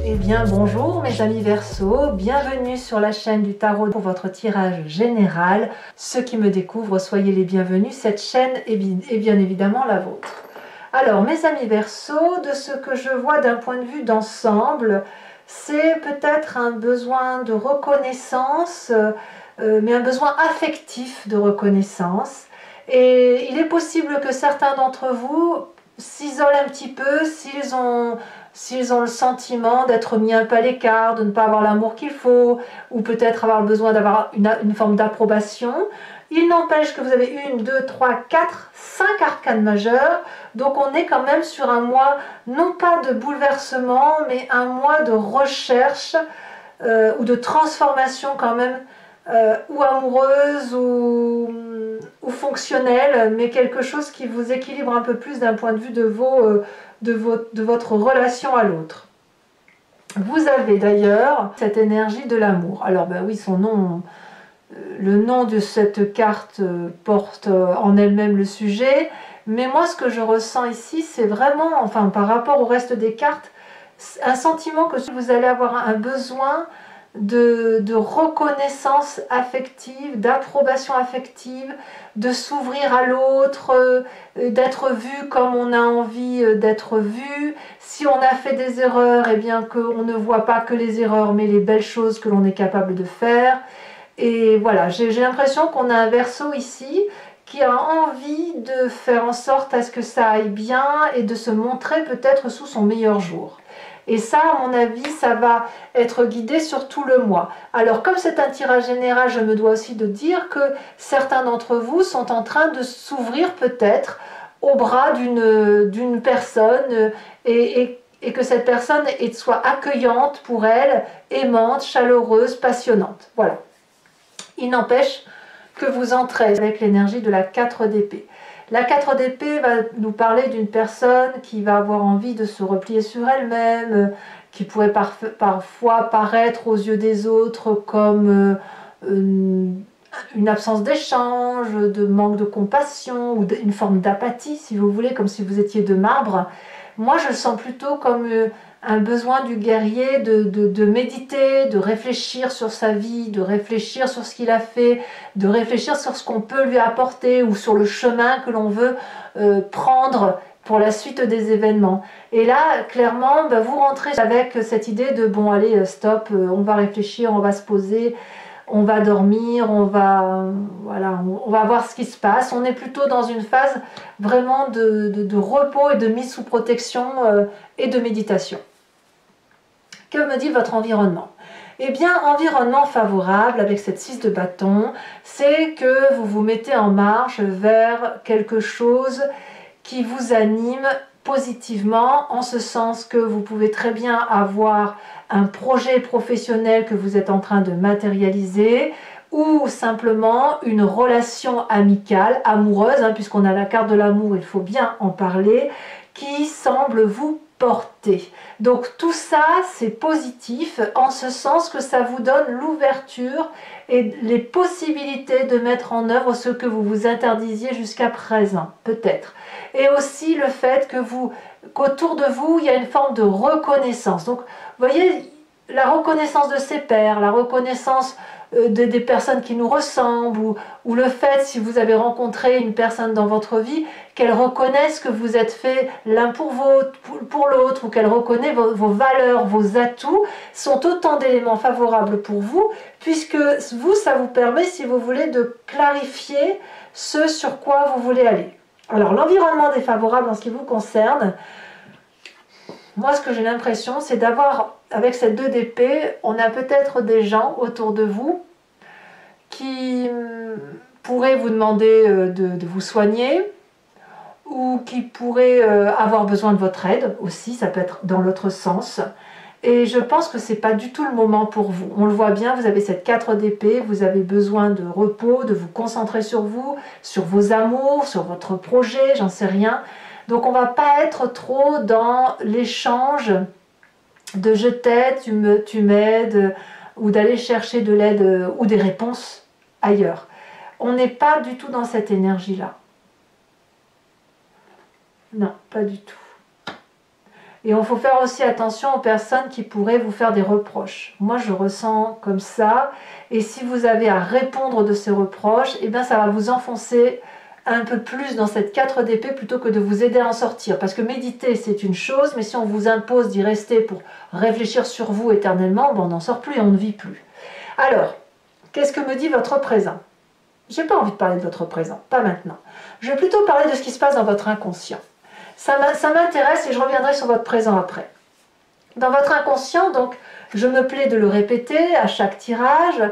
Eh bien bonjour mes amis Verseau, bienvenue sur la chaîne du tarot pour votre tirage général. Ceux qui me découvrent, soyez les bienvenus, cette chaîne est bien évidemment la vôtre. Alors mes amis Verseau, de ce que je vois d'un point de vue d'ensemble, c'est peut-être un besoin de reconnaissance, mais un besoin affectif de reconnaissance. Et il est possible que certains d'entre vous s'isolent un petit peu s'ils ont le sentiment d'être mis un peu à l'écart, de ne pas avoir l'amour qu'il faut, ou peut-être avoir besoin d'avoir une forme d'approbation. Il n'empêche que vous avez 1, 2, 3, 4, 5 arcanes majeures, donc on est quand même sur un mois, non pas de bouleversement, mais un mois de recherche ou de transformation quand même, ou amoureuse ou fonctionnelle, mais quelque chose qui vous équilibre un peu plus d'un point de vue de votre relation à l'autre. Vous avez d'ailleurs cette énergie de l'amour. Alors ben oui, son nom, le nom de cette carte porte en elle-même le sujet, mais moi ce que je ressens ici, c'est vraiment, enfin par rapport au reste des cartes, un sentiment que vous allez avoir un besoin de reconnaissance affective, d'approbation affective, de s'ouvrir à l'autre, d'être vu comme on a envie d'être vu. Si on a fait des erreurs, eh bien qu'on ne voit pas que les erreurs, mais les belles choses que l'on est capable de faire. Et voilà, j'ai l'impression qu'on a un Verseau ici qui a envie de faire en sorte à ce que ça aille bien et de se montrer peut-être sous son meilleur jour. Et ça, à mon avis, ça va être guidé sur tout le mois. Alors, comme c'est un tirage général, je me dois aussi de dire que certains d'entre vous sont en train de s'ouvrir peut-être au bras d'une personne et que cette personne soit accueillante pour elle, aimante, chaleureuse, passionnante. Voilà. Il n'empêche que vous entrez avec l'énergie de la 4 d'épée. La 4 d'épée va nous parler d'une personne qui va avoir envie de se replier sur elle-même, qui pourrait parfois paraître aux yeux des autres comme une absence d'échange, de manque de compassion, ou une forme d'apathie, si vous voulez, comme si vous étiez de marbre. Moi, je le sens plutôt comme un besoin du guerrier de méditer, de réfléchir sur sa vie, de réfléchir sur ce qu'il a fait, de réfléchir sur ce qu'on peut lui apporter ou sur le chemin que l'on veut prendre pour la suite des événements. Et là, clairement, vous rentrez avec cette idée de bon, allez, stop, on va réfléchir, on va se poser, on va dormir, voilà, on va voir ce qui se passe. On est plutôt dans une phase vraiment de repos et de mise sous protection et de méditation. Que me dit votre environnement? Eh bien, environnement favorable avec cette 6 de bâton, c'est que vous vous mettez en marche vers quelque chose qui vous anime positivement, en ce sens que vous pouvez très bien avoir un projet professionnel que vous êtes en train de matérialiser, ou simplement une relation amicale, amoureuse, puisqu'on a la carte de l'amour, il faut bien en parler, qui semble vous porter. Donc tout ça, c'est positif, en ce sens que ça vous donne l'ouverture et les possibilités de mettre en œuvre ce que vous vous interdisiez jusqu'à présent, peut-être. Et aussi le fait qu'autour de vous, il y a une forme de reconnaissance. Donc, vous voyez, la reconnaissance de ses pairs, la reconnaissance des personnes qui nous ressemblent, ou le fait, si vous avez rencontré une personne dans votre vie, qu'elle reconnaisse que vous êtes fait l'un pour l'autre, ou qu'elle reconnaît vos valeurs, vos atouts, sont autant d'éléments favorables pour vous, puisque vous, ça vous permet, si vous voulez, de clarifier ce sur quoi vous voulez aller. Alors, l'environnement défavorable en ce qui vous concerne, moi, ce que j'ai l'impression, c'est d'avoir, avec cette 2 d'épée, on a peut-être des gens autour de vous qui pourraient vous demander de vous soigner, ou qui pourraient avoir besoin de votre aide aussi, ça peut être dans l'autre sens. Et je pense que ce n'est pas du tout le moment pour vous. On le voit bien, vous avez cette 4 d'épée, vous avez besoin de repos, de vous concentrer sur vous, sur vos amours, sur votre projet, j'en sais rien. Donc on ne va pas être trop dans l'échange de je t'aide, tu m'aides, ou d'aller chercher de l'aide ou des réponses ailleurs. On n'est pas du tout dans cette énergie-là. Non, pas du tout. Et il faut faire aussi attention aux personnes qui pourraient vous faire des reproches. Moi, je ressens comme ça. Et si vous avez à répondre de ces reproches, eh bien, ça va vous enfoncer un peu plus dans cette 4 d'épée plutôt que de vous aider à en sortir. Parce que méditer, c'est une chose, mais si on vous impose d'y rester pour réfléchir sur vous éternellement, ben, on n'en sort plus et on ne vit plus. Alors, qu'est-ce que me dit votre présent? J'ai pas envie de parler de votre présent, pas maintenant. Je vais plutôt parler de ce qui se passe dans votre inconscient. Ça m'intéresse et je reviendrai sur votre présent après. Dans votre inconscient, donc, je me plais de le répéter à chaque tirage,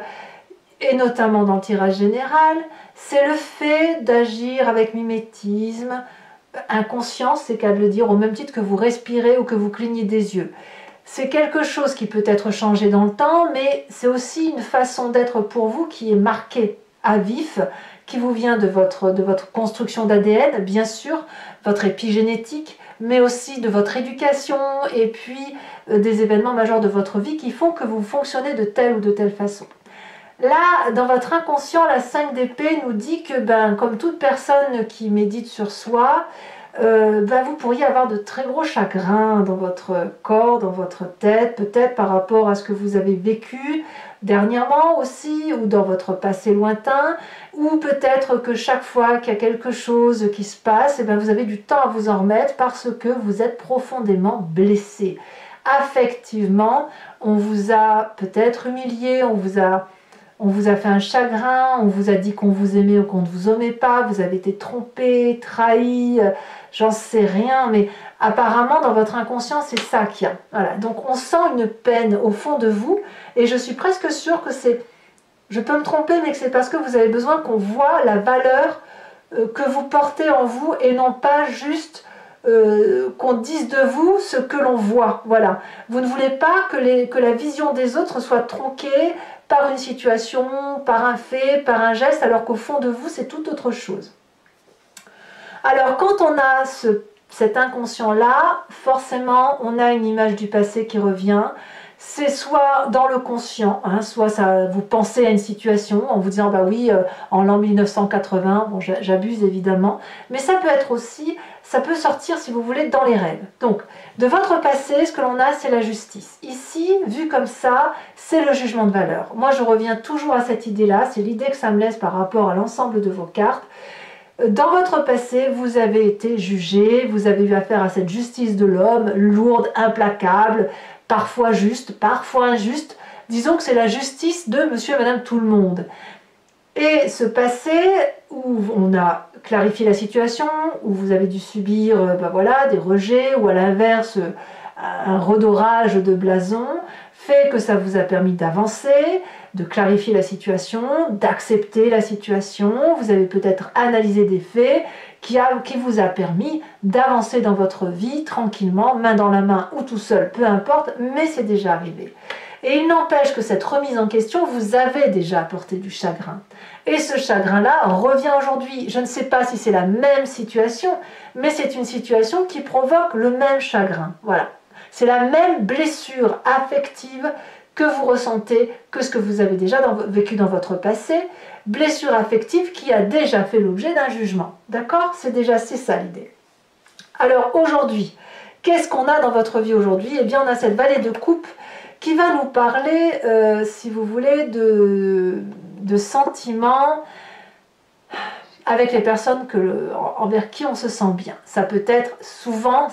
et notamment dans le tirage général, c'est le fait d'agir avec mimétisme, inconscience, c'est qu'à le dire, au même titre que vous respirez ou que vous clignez des yeux. C'est quelque chose qui peut être changé dans le temps, mais c'est aussi une façon d'être pour vous qui est marquée à vif, qui vous vient de votre construction d'ADN, bien sûr, votre épigénétique, mais aussi de votre éducation et puis des événements majeurs de votre vie qui font que vous fonctionnez de telle ou de telle façon. Là, dans votre inconscient, la 5 d'épée nous dit que, comme toute personne qui médite sur soi, vous pourriez avoir de très gros chagrins dans votre corps, dans votre tête, peut-être par rapport à ce que vous avez vécu dernièrement aussi, ou dans votre passé lointain, ou peut-être que chaque fois qu'il y a quelque chose qui se passe, vous avez du temps à vous en remettre parce que vous êtes profondément blessé. Affectivement, on vous a peut-être humilié, on vous a fait un chagrin, on vous a dit qu'on vous aimait ou qu'on ne vous aimait pas, vous avez été trompé, trahi, j'en sais rien, mais apparemment dans votre inconscient c'est ça qu'il y a. Voilà. Donc on sent une peine au fond de vous et je suis presque sûre que c'est, je peux me tromper, mais que c'est parce que vous avez besoin qu'on voit la valeur que vous portez en vous et non pas juste qu'on dise de vous ce que l'on voit. Voilà. Vous ne voulez pas que la vision des autres soit tronquée par une situation, par un fait, par un geste, alors qu'au fond de vous, c'est tout autre chose. Alors, quand on a cet inconscient-là, forcément, on a une image du passé qui revient. C'est soit dans le conscient, soit vous pensez à une situation en vous disant, oui, en l'an 1980, bon, j'abuse évidemment, mais ça peut être aussi, ça peut sortir, si vous voulez, dans les rêves. Donc, de votre passé, ce que l'on a, c'est la justice. Ici, vu comme ça, c'est le jugement de valeur. Moi, je reviens toujours à cette idée-là, c'est l'idée que ça me laisse par rapport à l'ensemble de vos cartes. Dans votre passé, vous avez été jugé, vous avez eu affaire à cette justice de l'homme, lourde, implacable, parfois juste, parfois injuste. Disons que c'est la justice de monsieur et madame tout le monde. Et ce passé où on a clarifié la situation, où vous avez dû subir des rejets, ou à l'inverse, un redorage de blason, fait que ça vous a permis d'avancer, de clarifier la situation, d'accepter la situation. Vous avez peut-être analysé des faits qui vous a permis d'avancer dans votre vie tranquillement, main dans la main ou tout seul, peu importe, mais c'est déjà arrivé. Et il n'empêche que cette remise en question vous avait déjà apporté du chagrin. Et ce chagrin-là revient aujourd'hui. Je ne sais pas si c'est la même situation, mais c'est une situation qui provoque le même chagrin. Voilà. C'est la même blessure affective que vous ressentez que ce que vous avez déjà vécu dans votre passé, blessure affective qui a déjà fait l'objet d'un jugement. D'accord? C'est ça l'idée. Alors aujourd'hui, qu'est-ce qu'on a dans votre vie aujourd'hui? Eh bien, on a cette vallée de coupe qui va nous parler, si vous voulez, de sentiments avec les personnes envers qui on se sent bien. Ça peut être souvent,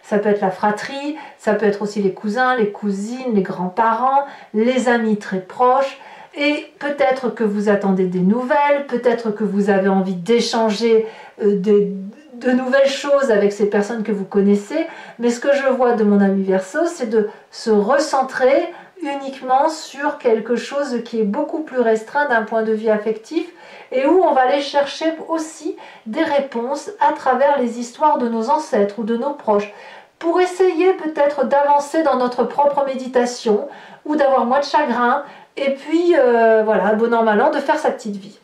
ça peut être la fratrie, ça peut être aussi les cousins, les cousines, les grands-parents, les amis très proches, et peut-être que vous attendez des nouvelles, peut-être que vous avez envie d'échanger de nouvelles choses avec ces personnes que vous connaissez, mais ce que je vois de mon ami Verseau, c'est de se recentrer uniquement sur quelque chose qui est beaucoup plus restreint d'un point de vue affectif et où on va aller chercher aussi des réponses à travers les histoires de nos ancêtres ou de nos proches pour essayer peut-être d'avancer dans notre propre méditation ou d'avoir moins de chagrin et puis bon an mal an de faire sa petite vie.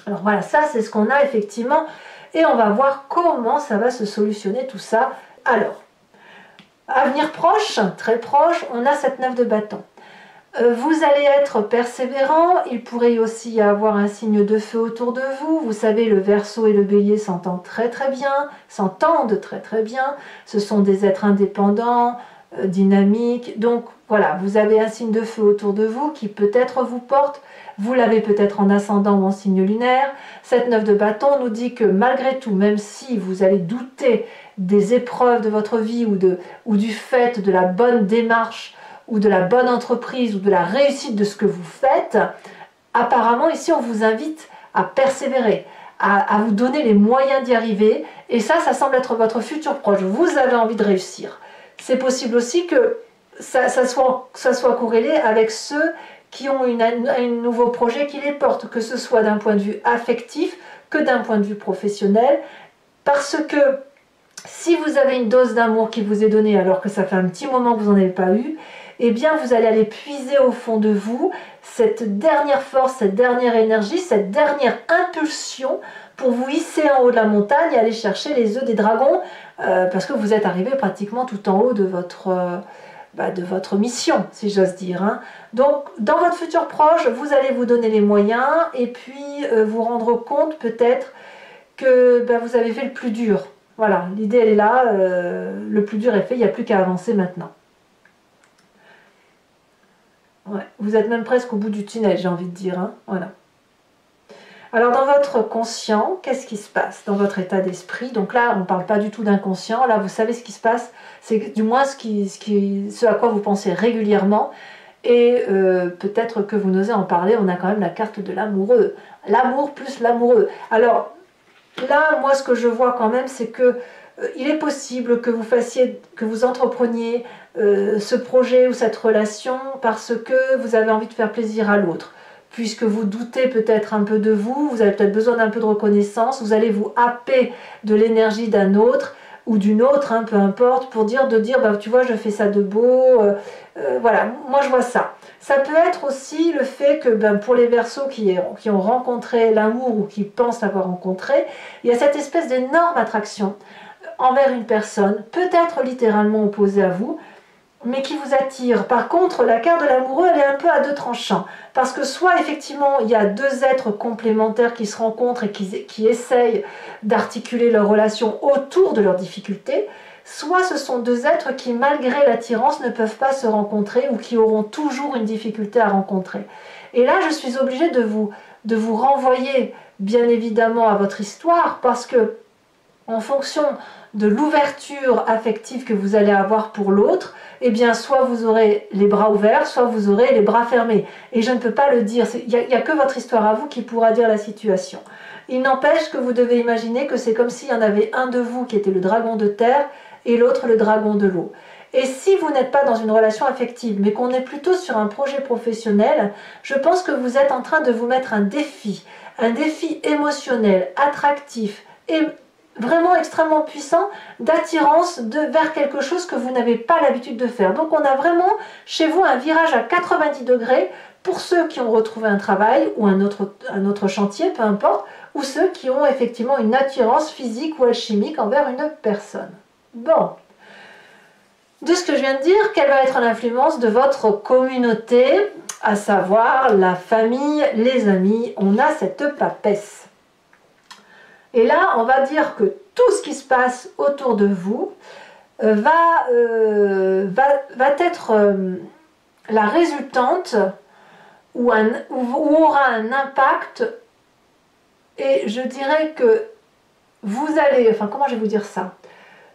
Alors voilà, ça c'est ce qu'on a effectivement et on va voir comment ça va se solutionner tout ça. Alors, avenir proche, très proche, on a cette 9 de bâton. Vous allez être persévérant, il pourrait aussi y avoir un signe de feu autour de vous. Vous savez, le Verseau et le Bélier s'entendent très bien, Ce sont des êtres indépendants, dynamiques. Donc voilà, vous avez un signe de feu autour de vous qui peut-être vous porte. Vous l'avez peut-être en ascendant ou en signe lunaire. Cette 9 de bâton nous dit que malgré tout, même si vous allez douter des épreuves de votre vie ou du fait de la bonne démarche, ou de la bonne entreprise, ou de la réussite de ce que vous faites, apparemment ici on vous invite à persévérer, à vous donner les moyens d'y arriver, et ça semble être votre futur proche, vous avez envie de réussir. C'est possible aussi que ça soit corrélé avec ceux qui ont un nouveau projet qui les porte, que ce soit d'un point de vue affectif, que d'un point de vue professionnel, parce que si vous avez une dose d'amour qui vous est donnée alors que ça fait un petit moment que vous n'en avez pas eu, eh bien vous allez aller puiser au fond de vous cette dernière force, cette dernière énergie, cette dernière impulsion pour vous hisser en haut de la montagne et aller chercher les œufs des dragons, parce que vous êtes arrivé pratiquement tout en haut de votre mission, si j'ose dire. Hein. Donc, dans votre futur proche, vous allez vous donner les moyens et puis vous rendre compte peut-être que vous avez fait le plus dur. Voilà, l'idée elle est là, le plus dur est fait, il n'y a plus qu'à avancer maintenant. Ouais, vous êtes même presque au bout du tunnel, j'ai envie de dire. Hein, voilà. Alors dans votre conscient, qu'est-ce qui se passe dans votre état d'esprit? Donc là, on ne parle pas du tout d'inconscient, là vous savez ce qui se passe, c'est du moins ce à quoi vous pensez régulièrement, et peut-être que vous n'osez en parler, on a quand même la carte de l'amoureux, l'amour plus l'amoureux. Alors là, moi ce que je vois quand même, c'est que il est possible que vous entrepreniez ce projet ou cette relation parce que vous avez envie de faire plaisir à l'autre. Puisque vous doutez peut-être un peu de vous, vous avez peut-être besoin d'un peu de reconnaissance, vous allez vous happer de l'énergie d'un autre ou d'une autre, hein, peu importe, pour dire, tu vois, je fais ça de beau, voilà, moi je vois ça. Ça peut être aussi le fait que pour les Verseaux qui ont rencontré l'amour ou qui pensent l'avoir rencontré, il y a cette espèce d'énorme attraction envers une personne, peut-être littéralement opposée à vous, mais qui vous attire. Par contre, la carte de l'amoureux, elle est un peu à deux tranchants. Parce que soit, effectivement, il y a deux êtres complémentaires qui se rencontrent et qui essayent d'articuler leur relation autour de leurs difficultés, soit ce sont deux êtres qui, malgré l'attirance, ne peuvent pas se rencontrer ou qui auront toujours une difficulté à rencontrer. Et là, je suis obligée de vous renvoyer, bien évidemment, à votre histoire, parce que, en fonction de l'ouverture affective que vous allez avoir pour l'autre, eh bien, soit vous aurez les bras ouverts, soit vous aurez les bras fermés. Et je ne peux pas le dire, il n'y a que votre histoire à vous qui pourra dire la situation. Il n'empêche que vous devez imaginer que c'est comme s'il y en avait un de vous qui était le dragon de terre et l'autre le dragon de l'eau. Et si vous n'êtes pas dans une relation affective, mais qu'on est plutôt sur un projet professionnel, je pense que vous êtes en train de vous mettre un défi émotionnel, attractif et vraiment extrêmement puissant d'attirance vers quelque chose que vous n'avez pas l'habitude de faire. Donc on a vraiment chez vous un virage à 90 degrés pour ceux qui ont retrouvé un travail ou un autre chantier, peu importe, ou ceux qui ont effectivement une attirance physique ou alchimique envers une personne. Bon, de ce que je viens de dire, quelle va être l'influence de votre communauté, à savoir la famille, les amis? On a cette papesse. Et là, on va dire que tout ce qui se passe autour de vous va être la résultante ou aura un impact. Et je dirais que vous allez... Enfin, comment je vais vous dire ça?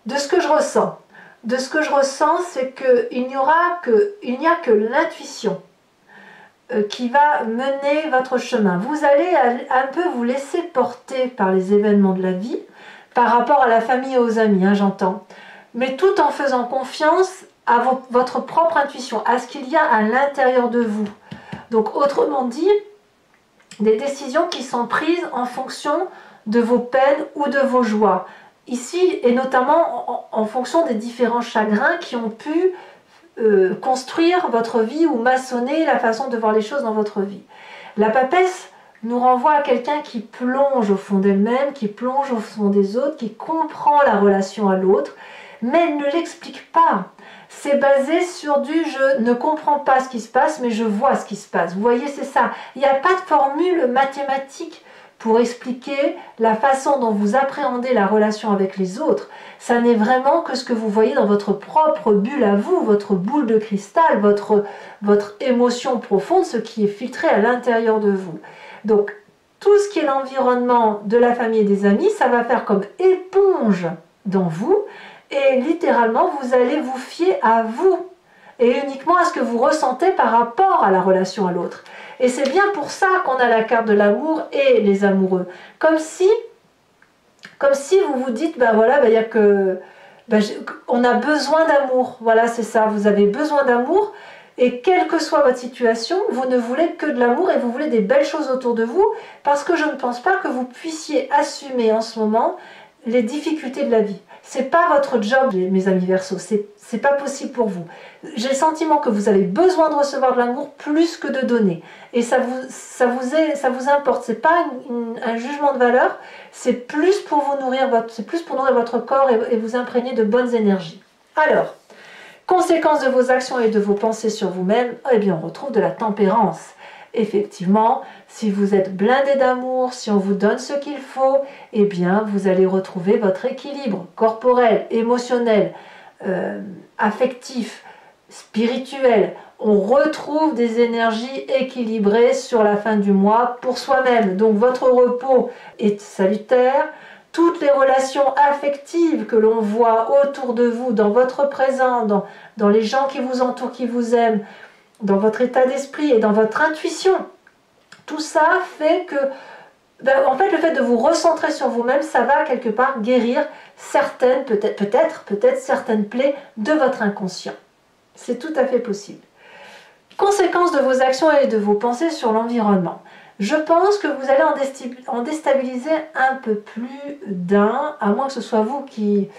De ce que je ressens. De ce que je ressens, c'est qu'il n'y a que l'intuition qui va mener votre chemin. Vous allez un peu vous laisser porter par les événements de la vie, par rapport à la famille et aux amis, hein, j'entends, mais tout en faisant confiance à votre propre intuition, à ce qu'il y a à l'intérieur de vous. Donc autrement dit, des décisions qui sont prises en fonction de vos peines ou de vos joies. Ici, et notamment en fonction des différents chagrins qui ont pu construire votre vie ou maçonner la façon de voir les choses dans votre vie. La papesse nous renvoie à quelqu'un qui plonge au fond d'elle-même, qui plonge au fond des autres, qui comprend la relation à l'autre, mais elle ne l'explique pas. c'est basé sur du je ne comprends pas ce qui se passe, mais je vois ce qui se passe. Vous voyez, c'est ça. Il n'y a pas de formule mathématique pour expliquer la façon dont vous appréhendez la relation avec les autres. Ça n'est vraiment que ce que vous voyez dans votre propre bulle à vous, votre boule de cristal, votre émotion profonde, ce qui est filtré à l'intérieur de vous. Donc, tout ce qui est l'environnement de la famille et des amis, ça va faire comme éponge dans vous. Et littéralement, vous allez vous fier à vous et uniquement à ce que vous ressentez par rapport à la relation à l'autre. Et c'est bien pour ça qu'on a la carte de l'amour et les amoureux. Comme si vous vous dites, ben voilà, ben y a que, on a besoin d'amour. Voilà, c'est ça, vous avez besoin d'amour. Et quelle que soit votre situation, vous ne voulez que de l'amour et vous voulez des belles choses autour de vous parce que je ne pense pas que vous puissiez assumer en ce moment les difficultés de la vie. C'est pas votre job, mes amis Verseau, c'est pas possible pour vous. J'ai le sentiment que vous avez besoin de recevoir de l'amour plus que de donner. Et ça vous importe, c'est pas un jugement de valeur, c'est plus pour vous nourrir, c'est plus pour nourrir votre corps et vous imprégner de bonnes énergies. Alors, conséquence de vos actions et de vos pensées sur vous-même, eh bien on retrouve de la tempérance. Effectivement, si vous êtes blindé d'amour, si on vous donne ce qu'il faut, eh bien vous allez retrouver votre équilibre corporel, émotionnel, affectif, spirituel. On retrouve des énergies équilibrées sur la fin du mois pour soi-même. Donc votre repos est salutaire. Toutes les relations affectives que l'on voit autour de vous, dans votre présent, dans les gens qui vous entourent, qui vous aiment, dans votre état d'esprit et dans votre intuition, tout ça fait que, en fait, le fait de vous recentrer sur vous-même, ça va quelque part guérir certaines, peut-être certaines plaies de votre inconscient. C'est tout à fait possible. Conséquence de vos actions et de vos pensées sur l'environnement. Je pense que vous allez en déstabiliser un peu plus d'un, à moins que ce soit vous qui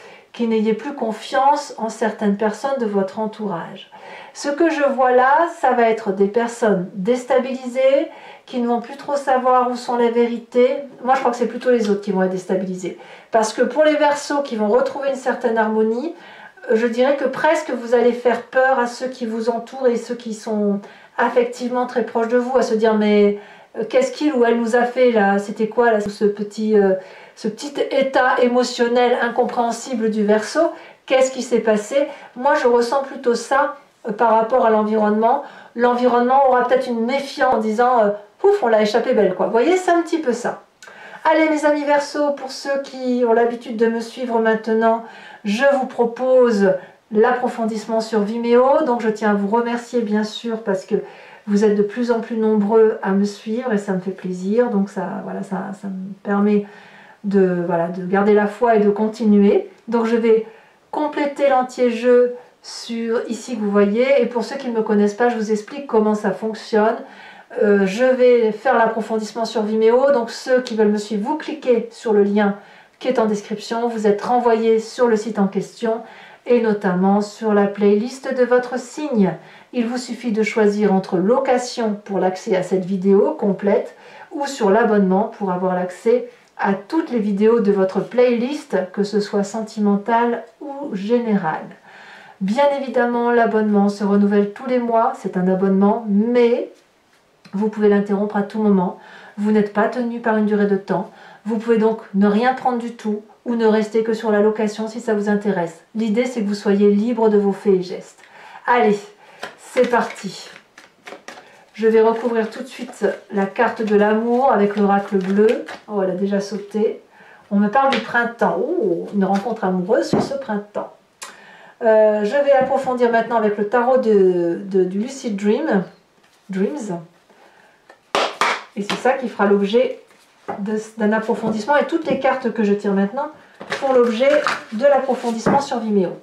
n'ayez plus confiance en certaines personnes de votre entourage. Ce que je vois là, ça va être des personnes déstabilisées, qui ne vont plus trop savoir où sont les vérités. Moi, je crois que c'est plutôt les autres qui vont être déstabilisés. Parce que pour les Verseaux qui vont retrouver une certaine harmonie, je dirais que presque vous allez faire peur à ceux qui vous entourent et ceux qui sont affectivement très proches de vous, à se dire mais qu'est-ce qu'il ou elle nous a fait là? C'était quoi là, ce petit état émotionnel incompréhensible du Verseau? Qu'est-ce qui s'est passé? Moi, je ressens plutôt ça par rapport à l'environnement. L'environnement aura peut-être une méfiance en disant ouf, on l'a échappé belle quoi. Vous voyez, c'est un petit peu ça. Allez mes amis Verseaux, pour ceux qui ont l'habitude de me suivre maintenant, je vous propose l'approfondissement sur Vimeo. Donc je tiens à vous remercier bien sûr parce que vous êtes de plus en plus nombreux à me suivre et ça me fait plaisir. Donc ça me permet de garder la foi et de continuer. Donc je vais compléter l'entier-jeu sur ici que vous voyez. Et pour ceux qui ne me connaissent pas, je vous explique comment ça fonctionne. Je vais faire l'approfondissement sur Vimeo. Donc ceux qui veulent me suivre, vous cliquez sur le lien qui est en description. Vous êtes renvoyé sur le site en question et notamment sur la playlist de votre signe. Il vous suffit de choisir entre location pour l'accès à cette vidéo complète ou sur l'abonnement pour avoir l'accès à toutes les vidéos de votre playlist, que ce soit sentimentale ou générale. Bien évidemment, l'abonnement se renouvelle tous les mois, c'est un abonnement, mais vous pouvez l'interrompre à tout moment. Vous n'êtes pas tenu par une durée de temps. Vous pouvez donc ne rien prendre du tout ou ne rester que sur la location si ça vous intéresse. L'idée, c'est que vous soyez libre de vos faits et gestes. Allez, c'est parti. Je vais recouvrir tout de suite la carte de l'amour avec l'oracle bleu. Oh, elle a déjà sauté. On me parle du printemps. Oh, une rencontre amoureuse sur ce printemps. Je vais approfondir maintenant avec le tarot du Lucid Dreams. Et c'est ça qui fera l'objet d'un approfondissement. Et toutes les cartes que je tire maintenant font l'objet de l'approfondissement sur Vimeo.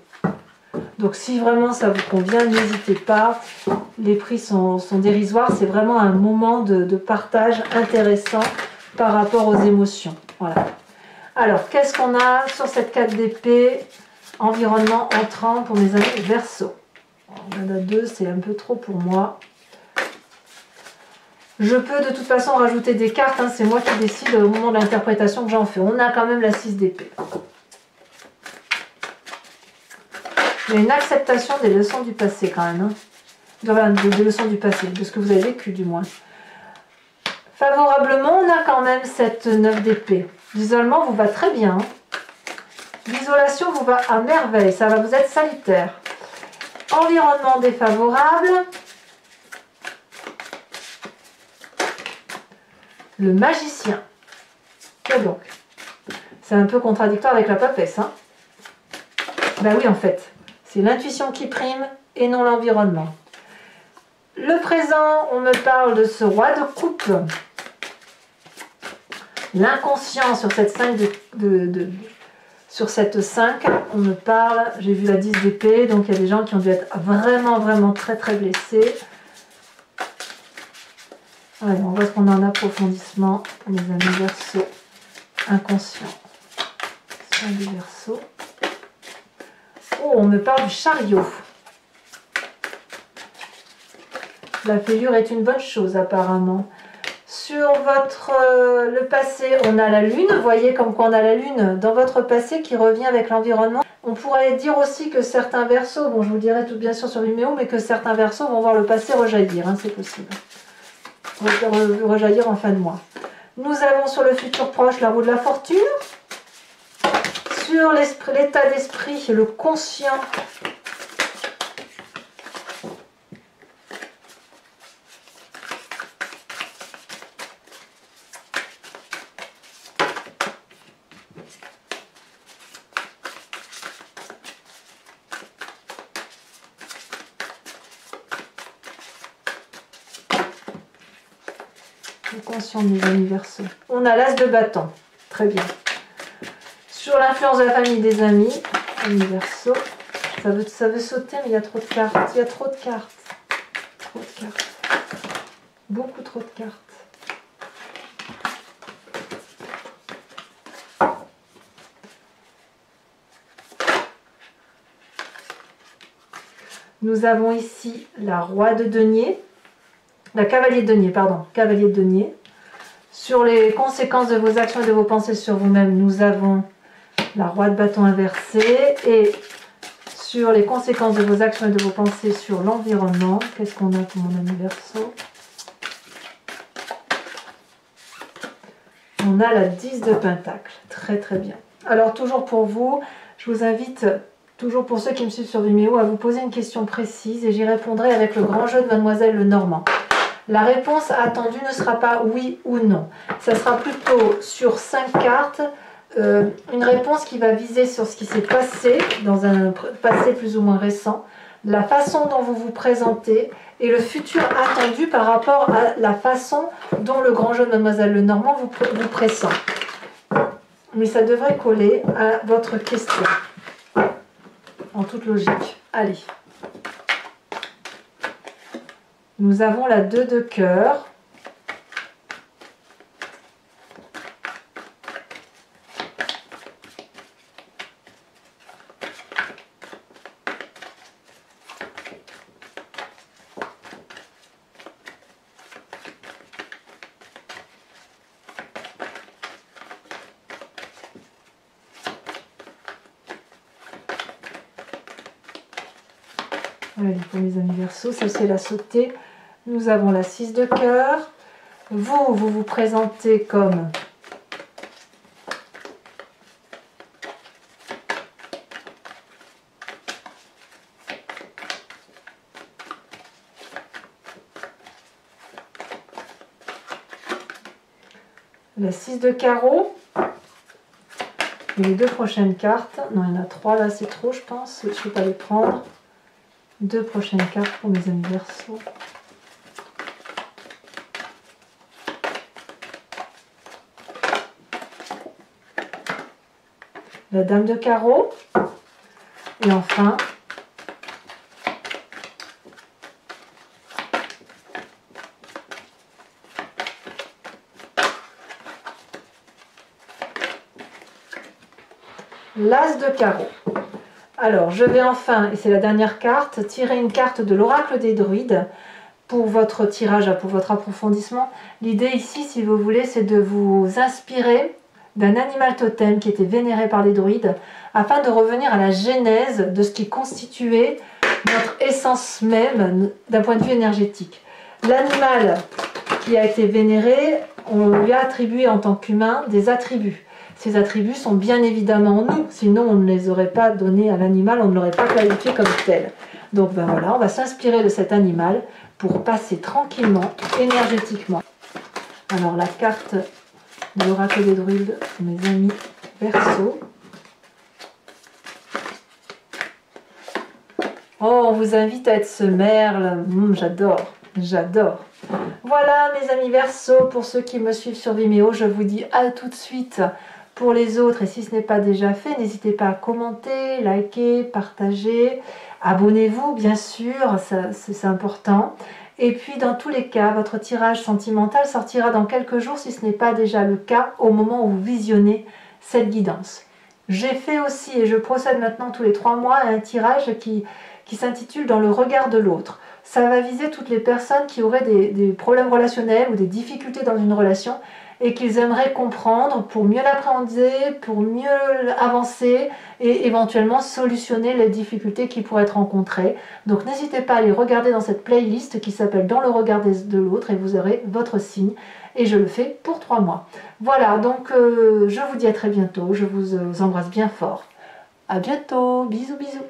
Donc si vraiment ça vous convient, n'hésitez pas. Les prix sont dérisoires. C'est vraiment un moment de partage intéressant par rapport aux émotions. Voilà. Alors, qu'est-ce qu'on a sur cette 4 d'épée? Environnement entrant pour mes amis Verseau. Il y en a 2, c'est un peu trop pour moi. Je peux de toute façon rajouter des cartes, hein, c'est moi qui décide au moment de l'interprétation que j'en fais. On a quand même la 6 d'épée. Il y a une acceptation des leçons du passé quand même. Hein. Des leçons du passé, de ce que vous avez vécu du moins. Favorablement, on a quand même cette 9 d'épée. L'isolement vous va très bien. L'isolation vous va à merveille, ça va vous être salutaire. Environnement défavorable. Le magicien. Et donc, c'est un peu contradictoire avec la papesse. Hein. Ben oui, en fait, c'est l'intuition qui prime et non l'environnement. Le présent, on me parle de ce roi de coupe. L'inconscient sur cette 5 sur cette 5, on me parle, j'ai vu la 10 d'épée, donc il y a des gens qui ont dû être vraiment très blessés. Allez, on voit ce qu'on a en approfondissement, les amis Verseaux, inconscient. 5 des Verseaux. Oh, on me parle du chariot. La fêlure est une bonne chose apparemment. Sur le passé, on a la lune. Vous voyez comme quoi on a la lune dans votre passé qui revient avec l'environnement. On pourrait dire aussi que certains Verseaux, bon je vous le dirai tout bien sûr sur Vimeo, mais que certains Verseaux vont voir le passé rejaillir, hein, c'est possible. Rejaillir en fin de mois. Nous avons sur le futur proche la roue de la fortune. Sur l'état d'esprit, le conscient. Le conscient des amis Verseaux. On a l'as de bâton. Très bien. Sur l'influence de la famille des amis, amis Verseaux. Ça veut sauter, mais il y a trop de cartes. Il y a trop de cartes. Trop de cartes. Beaucoup trop de cartes. Nous avons ici la roi de denier. La cavalier de denier, pardon, cavalier de denier. Sur les conséquences de vos actions et de vos pensées sur vous-même, nous avons la roi de bâton inversé. Et sur les conséquences de vos actions et de vos pensées sur l'environnement, qu'est-ce qu'on a pour mon ami Verseau? On a la 10 de Pentacle. Très bien. Alors toujours pour vous, je vous invite, toujours pour ceux qui me suivent sur Vimeo, à vous poser une question précise et j'y répondrai avec le grand jeu de Mademoiselle Lenormand. La réponse attendue ne sera pas oui ou non. Ça sera plutôt sur 5 cartes, une réponse qui va viser sur ce qui s'est passé, dans un passé plus ou moins récent, la façon dont vous vous présentez et le futur attendu par rapport à la façon dont le grand jeu de Mademoiselle Lenormand vous pressent. Mais ça devrait coller à votre question, en toute logique. Allez. Nous avons la 2 de cœur. Allez, pour mes amis Verseaux, ça c'est la sautée. Nous avons la 6 de cœur. Vous vous présentez comme la 6 de carreau. Et les 2 prochaines cartes, non il y en a 3 là, c'est trop je pense, je ne vais pas les prendre. 2 prochaines cartes pour mes amis Verseaux. La dame de carreau. Et enfin, l'as de carreau. Alors, je vais enfin, et c'est la dernière carte, tirer une carte de l'oracle des druides pour votre tirage, pour votre approfondissement. L'idée ici, si vous voulez, c'est de vous inspirer d'un animal totem qui était vénéré par les druides, afin de revenir à la genèse de ce qui constituait notre essence même d'un point de vue énergétique. L'animal qui a été vénéré, on lui a attribué en tant qu'humain des attributs. Ces attributs sont bien évidemment en nous, sinon on ne les aurait pas donnés à l'animal, on ne l'aurait pas qualifié comme tel. Donc ben voilà, on va s'inspirer de cet animal pour passer tranquillement, énergétiquement. Alors la carte de l'oracle des druides, mes amis Verseau. Oh, on vous invite à être ce merle. J'adore, j'adore. Voilà mes amis Verseau, pour ceux qui me suivent sur Vimeo, je vous dis à tout de suite. Pour les autres, et si ce n'est pas déjà fait, n'hésitez pas à commenter, liker, partager, abonnez-vous bien sûr, c'est important. Et puis dans tous les cas, votre tirage sentimental sortira dans quelques jours si ce n'est pas déjà le cas au moment où vous visionnez cette guidance. J'ai fait aussi, et je procède maintenant tous les 3 mois, à un tirage qui s'intitule « Dans le regard de l'autre ». Ça va viser toutes les personnes qui auraient des problèmes relationnels ou des difficultés dans une relation et qu'ils aimeraient comprendre pour mieux l'appréhender, pour mieux avancer et éventuellement solutionner les difficultés qui pourraient être rencontrées. Donc n'hésitez pas à aller regarder dans cette playlist qui s'appelle « Dans le regard de l'autre » et vous aurez votre signe. Et je le fais pour 3 mois. Voilà, donc je vous dis à très bientôt, je vous embrasse bien fort. À bientôt, bisous bisous.